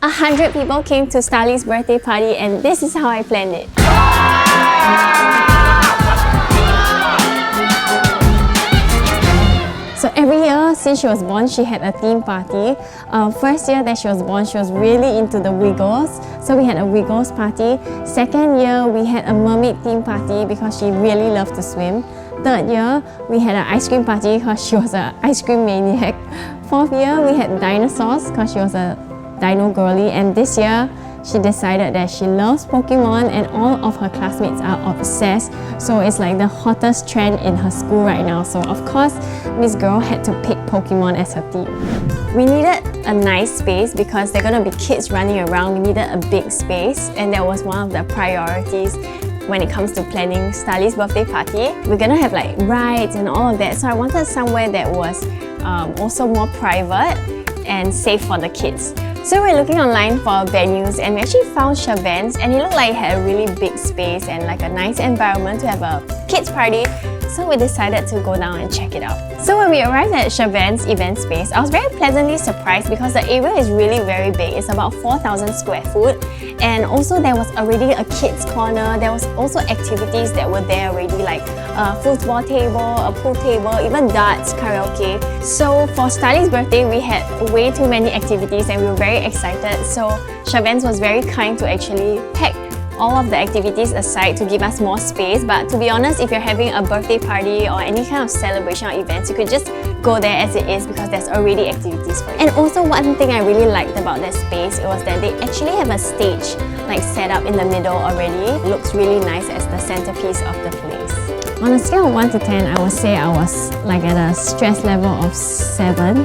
100 people came to Starley's birthday party, and this is how I planned it. So every year since she was born, she had a theme party. First year that she was born, she was really into the Wiggles. So we had a Wiggles party. Second year, we had a mermaid theme party because she really loved to swim. Third year, we had an ice cream party because she was an ice cream maniac. Fourth year, we had dinosaurs because she was a dino girly. And this year, she decided that she loves Pokemon and all of her classmates are obsessed. So it's like the hottest trend in her school right now. So of course, Miss Girl had to pick Pokemon as her theme. We needed a nice space because there are going to be kids running around. We needed a big space, and that was one of the priorities when it comes to planning Starley's birthday party. We're gonna have like rides and all of that. So I wanted somewhere that was also more private and safe for the kids. So we're looking online for venues, and we actually found Chavents, and it looked like it had a really big space and like a nice environment to have a kids party. So we decided to go down and check it out. So when we arrived at Chavents event space, I was very pleasantly surprised because the area is really very big. It's about 4,000 square foot, and also there was already a kids corner. There was also activities that were there already, like a football table, a pool table, even darts, karaoke. So for Starley's birthday, we had way too many activities and we were very excited. So Chavents was very kind to actually pack all of the activities aside to give us more space. But to be honest, if you're having a birthday party or any kind of celebration or events, you could just go there as it is because there's already activities for you. And also one thing I really liked about that space was that they actually have a stage like set up in the middle already. It looks really nice as the centerpiece of the place. On a scale of 1 to 10, I would say I was like at a stress level of 7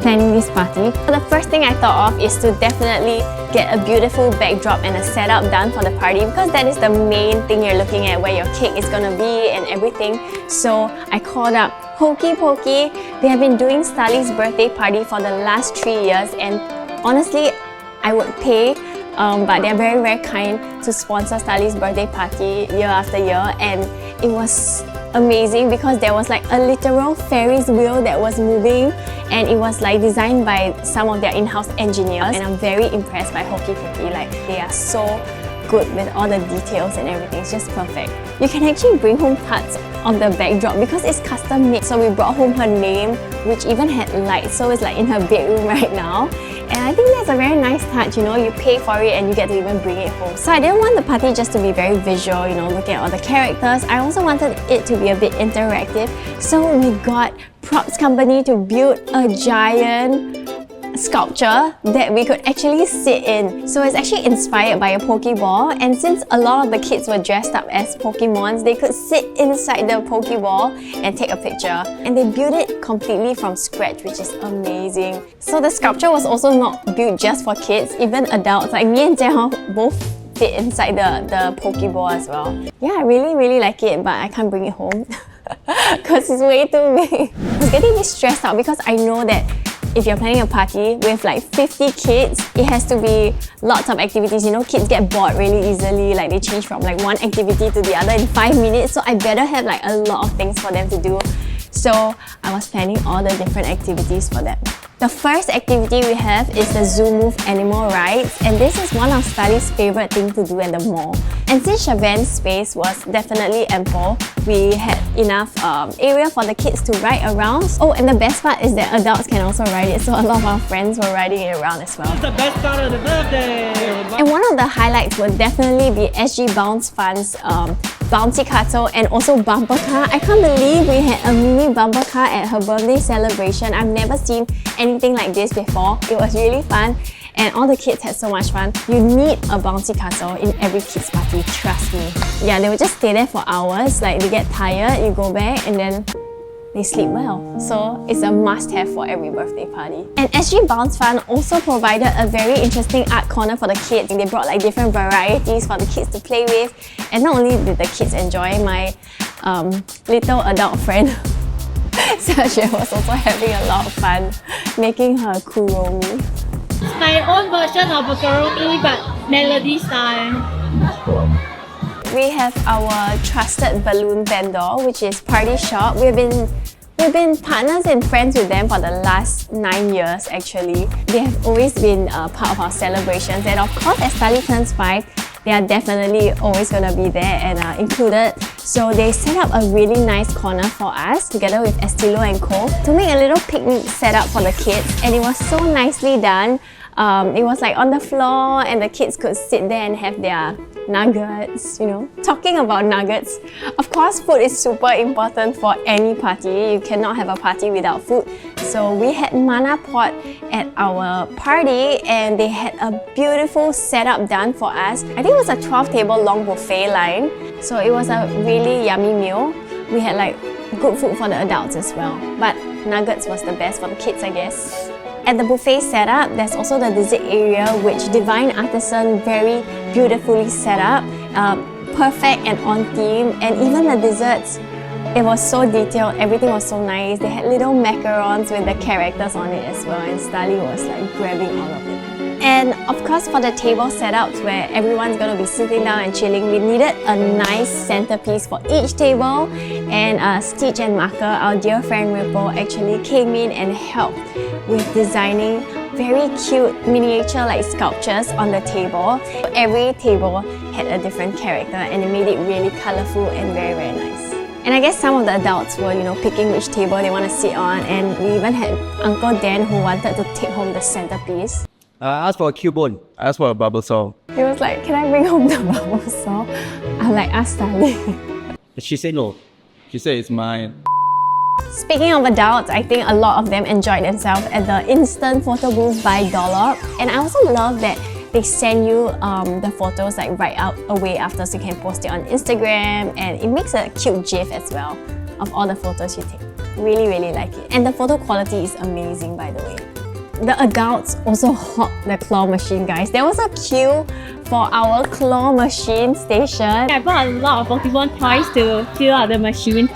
planning this party. The first thing I thought of is to definitely get a beautiful backdrop and a setup done for the party, because that is the main thing you're looking at, where your cake is gonna be and everything. So I called up Hokey Pokey. They have been doing Starley's birthday party for the last 3 years, and honestly, I would pay, but they're very, very kind to sponsor Starley's birthday party year after year, and it was amazing because there was like a literal Ferris wheel that was moving, and it was like designed by some of their in-house engineers, and I'm very impressed by Hokey Pokey. Like, they are so good with all the details and everything. It's just perfect. You can actually bring home parts of the backdrop because it's custom made. So we brought home her name, which even had lights, so it's like in her bedroom right now. And I think that's a very nice touch, you know, you pay for it and you get to even bring it home. So I didn't want the party just to be very visual, you know, looking at all the characters. I also wanted it to be a bit interactive. So we got Props Company to build a giant sculpture that we could actually sit in. So it's actually inspired by a Pokéball, and since a lot of the kids were dressed up as Pokemons, they could sit inside the Pokéball and take a picture. And they built it completely from scratch, which is amazing. So the sculpture was also not built just for kids, even adults like me and Jiahao both fit inside the Pokéball as well. Yeah, I really like it, but I can't bring it home because it's way too big. I was getting a bit stressed out because I know that if you're planning a party with like 50 kids, it has to be lots of activities. You know, kids get bored really easily, like they change from like one activity to the other in 5 minutes, so I better have like a lot of things for them to do. So I was planning all the different activities for them. The first activity we have is the zoomoov animal rides, and this is one of Starley's favourite things to do at the mall. And since Chavents' space was definitely ample, we had enough area for the kids to ride around. Oh, and the best part is that adults can also ride it, so a lot of our friends were riding it around as well. It's the best part of the birthday! And one of the highlights would definitely be sgbouncefun's Bouncy castle and also bumper car. I can't believe we had a mini bumper car at her birthday celebration. I've never seen anything like this before. It was really fun and all the kids had so much fun. You need a bouncy castle in every kids party, trust me. Yeah, they would just stay there for hours, like they get tired, you go back and then they sleep well. So it's a must-have for every birthday party. And sgbouncefun also provided a very interesting art corner for the kids. They brought like different varieties for the kids to play with. And not only did the kids enjoy, my little adult friend Sasha was also having a lot of fun making her kuromi. It's my own version of a kuromi, but melody style. We have our trusted balloon vendor, which is Party Shop. We've We've been partners and friends with them for the last 9 years actually. They have always been part of our celebrations, and of course as Starley turns 5, they are definitely always going to be there and included. So they set up a really nice corner for us together with Estilo & Co. to make a little picnic setup for the kids, and it was so nicely done. It was like on the floor and the kids could sit there and have their nuggets, you know. Talking about nuggets, of course food is super important for any party. You cannot have a party without food. So we had mannapot at our party and they had a beautiful setup done for us. I think it was a 12-table long buffet line. So it was a really yummy meal. We had like good food for the adults as well. But nuggets was the best for the kids, I guess. At the buffet setup, there's also the dessert area which Divine Artisan very beautifully set up, perfect and on theme, and even the desserts, it was so detailed, everything was so nice. They had little macarons with the characters on it as well, and Starley was like grabbing all of it. And of course for the table setups where everyone's going to be sitting down and chilling, we needed a nice centerpiece for each table, and stitchxmarker, our dear friend Ripple, actually came in and helped with designing very cute miniature like sculptures on the table. Every table had a different character and it made it really colorful and very, very nice. And I guess some of the adults were, you know, picking which table they want to sit on, and we even had Uncle Dan who wanted to take home the centerpiece. I asked for a cubone. I asked for a bubble saw. He was like, "Can I bring home the bubble saw?" I'm like, "Ask Starley." She said no. She said it's mine. Speaking of adults, I think a lot of them enjoyed themselves at the instant photo booth by Dollop. And I also love that they send you the photos like right out away after, so you can post it on Instagram, and it makes a cute gif as well of all the photos you take. Really, really like it. And the photo quality is amazing, by the way. The adults also hogged the claw machine, guys. There was a queue for our claw machine station. I bought a lot of Pokemon toys to fill out the machine.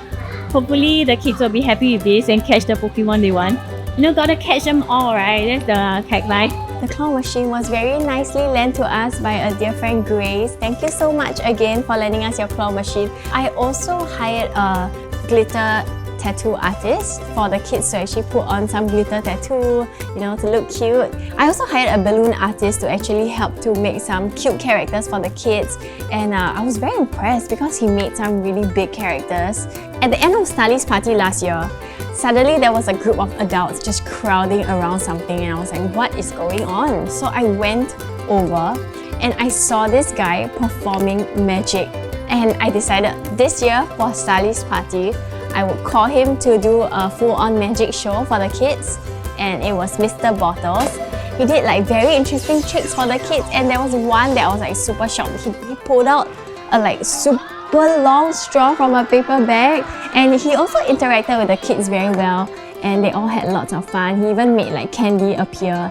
Hopefully the kids will be happy with this and catch the Pokemon they want. You know, gotta catch them all, right? That's the tagline. The claw machine was very nicely lent to us by a dear friend Grace. Thank you so much again for lending us your claw machine. I also hired a glitter tattoo artist for the kids to actually put on some glitter tattoo, you know, to look cute. I also hired a balloon artist to actually help to make some cute characters for the kids, and I was very impressed because he made some really big characters. At the end of Starley's party last year, suddenly there was a group of adults just crowding around something, and I was like, what is going on? So I went over and I saw this guy performing magic, and I decided this year for Starley's party, I would call him to do a full-on magic show for the kids, and it was Mr. Bottles. He did like very interesting tricks for the kids, and there was one that I was like super shocked. He pulled out a like super long straw from a paper bag, and he also interacted with the kids very well, and they all had lots of fun. He even made like candy appear.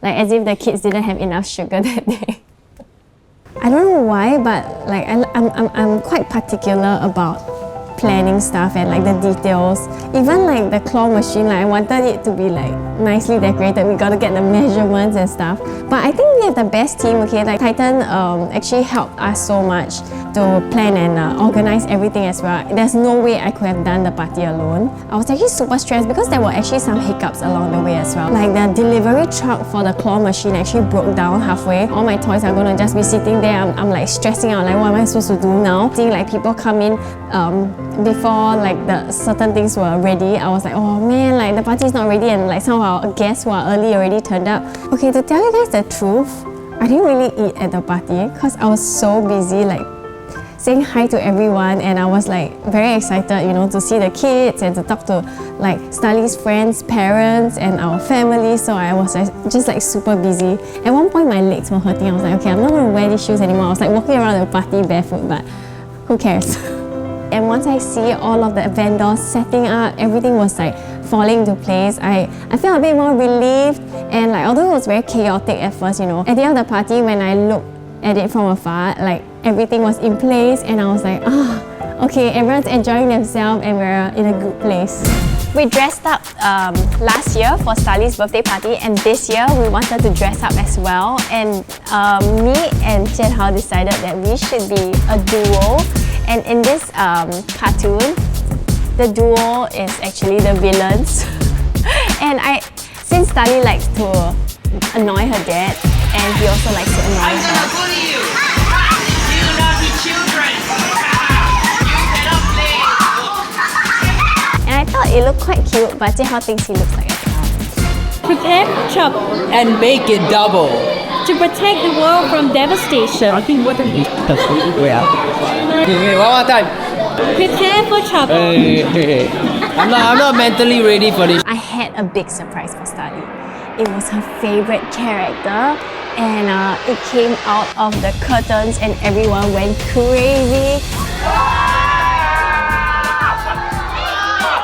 Like as if the kids didn't have enough sugar that day. I don't know why, but like I'm quite particular about planning stuff and like the details. Even like the claw machine, like I wanted it to be like nicely decorated. We gotta get the measurements and stuff. But I think we have the best team, okay? Like Titan actually helped us so much to plan and organize everything as well. There's no way I could have done the party alone. I was actually super stressed because there were actually some hiccups along the way as well. Like the delivery truck for the claw machine actually broke down halfway. All my toys are gonna just be sitting there. I'm like stressing out, like what am I supposed to do now? Seeing like people come in before like the certain things were ready, I was like, oh man, like the party is not ready, and like some of our guests who are early already turned up. Okay, to tell you guys the truth, I didn't really eat at the party because I was so busy like saying hi to everyone, and I was like very excited, you know, to see the kids and to talk to like Starley's friends, parents, and our family. So I was just like super busy. At one point my legs were hurting. I was like, okay, I'm not going to wear these shoes anymore. I was like walking around the party barefoot, but who cares? And once I see all of the vendors setting up, everything was like falling into place. I felt a bit more relieved, and like although it was very chaotic at first, you know, at the end of the party when I looked at it from afar, like everything was in place, and I was like, okay, everyone's enjoying themselves and we're in a good place. We dressed up last year for Starley's birthday party, and this year we wanted to dress up as well. And me and Chen Hao decided that we should be a duo. And in this cartoon, the duo is actually the villains. And since Starley likes to annoy her dad, and he also likes to annoy her. You naughty children! You cannot play! And I thought it looked quite cute, but Chen Hao thinks he looks like a clown. Protect, chop, And make it double. to protect the world from devastation. I think what the wait, one more time. Prepare for trouble. Hey. I'm not mentally ready for this. I had a big surprise for Starley. It was her favorite character, and it came out of the curtains and everyone went crazy.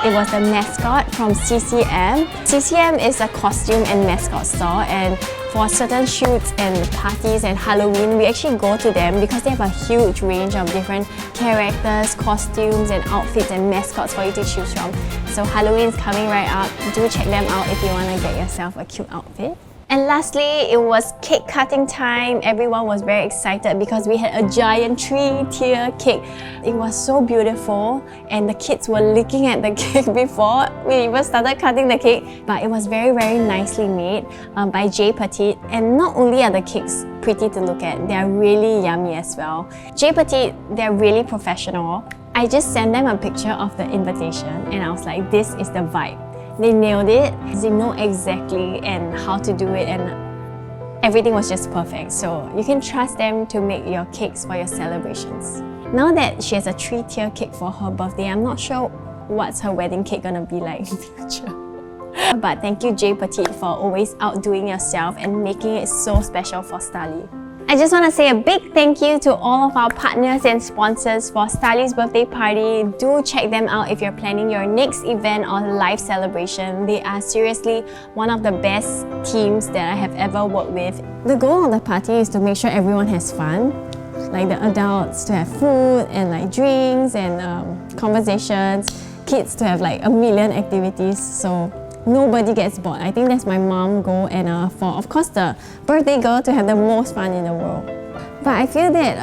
It was the mascot from CCM. CCM is a costume and mascot store, and for certain shoots and parties and Halloween, we actually go to them because they have a huge range of different characters, costumes and outfits and mascots for you to choose from. So Halloween is coming right up. Do check them out if you want to get yourself a cute outfit. And lastly, it was cake cutting time. Everyone was very excited because we had a giant 3-tier cake. It was so beautiful, and the kids were licking at the cake before we even started cutting the cake. But it was very, very nicely made by J Petite. And not only are the cakes pretty to look at, they are really yummy as well. J Petite, they're really professional. I just sent them a picture of the invitation and I was like, this is the vibe. They nailed it. They know exactly and how to do it, and everything was just perfect. So you can trust them to make your cakes for your celebrations. Now that she has a 3-tier cake for her birthday, I'm not sure what's her wedding cake gonna be like in the future. But thank you, J Petite, for always outdoing yourself and making it so special for Starley. I just want to say a big thank you to all of our partners and sponsors for Starley's birthday party. Do check them out if you're planning your next event or live celebration. They are seriously one of the best teams that I have ever worked with. The goal of the party is to make sure everyone has fun. Like the adults to have food and like drinks and conversations. Kids to have like a million activities. So nobody gets bored. I think that's my mom's goal, and for of course the birthday girl to have the most fun in the world. But I feel that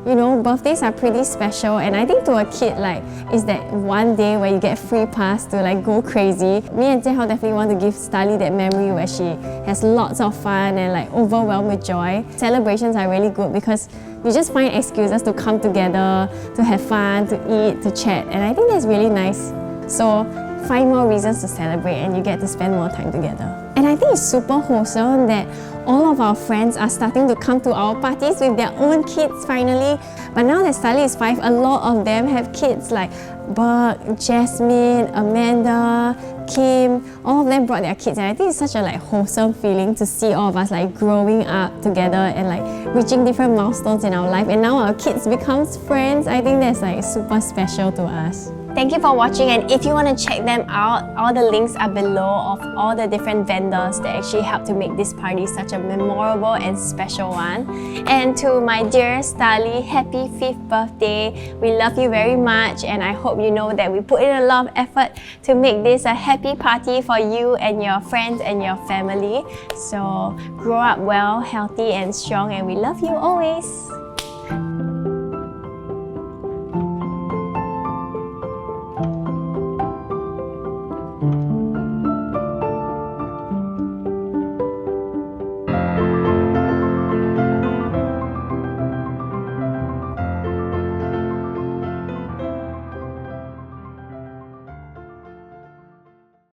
you know, birthdays are pretty special, and I think to a kid like it's that one day where you get free pass to like go crazy. Me and Jiehao definitely want to give Starley that memory where she has lots of fun and like overwhelmed with joy. Celebrations are really good because you just find excuses to come together, to have fun, to eat, to chat, and I think that's really nice. So find more reasons to celebrate and you get to spend more time together. And I think it's super wholesome that all of our friends are starting to come to our parties with their own kids finally. But now that Starley is 5, a lot of them have kids like Burke, Jasmine, Amanda, Kim. All of them brought their kids, and I think it's such a like wholesome feeling to see all of us like growing up together and like reaching different milestones in our life, and now our kids becomes friends. I think that's like super special to us. Thank you for watching, and if you want to check them out, all the links are below of all the different vendors that actually helped to make this party such a memorable and special one. And to my dear Starley, happy 5th birthday. We love you very much, and I hope you know that we put in a lot of effort to make this a happy party for you and your friends and your family. So grow up well, healthy and strong, and we love you always.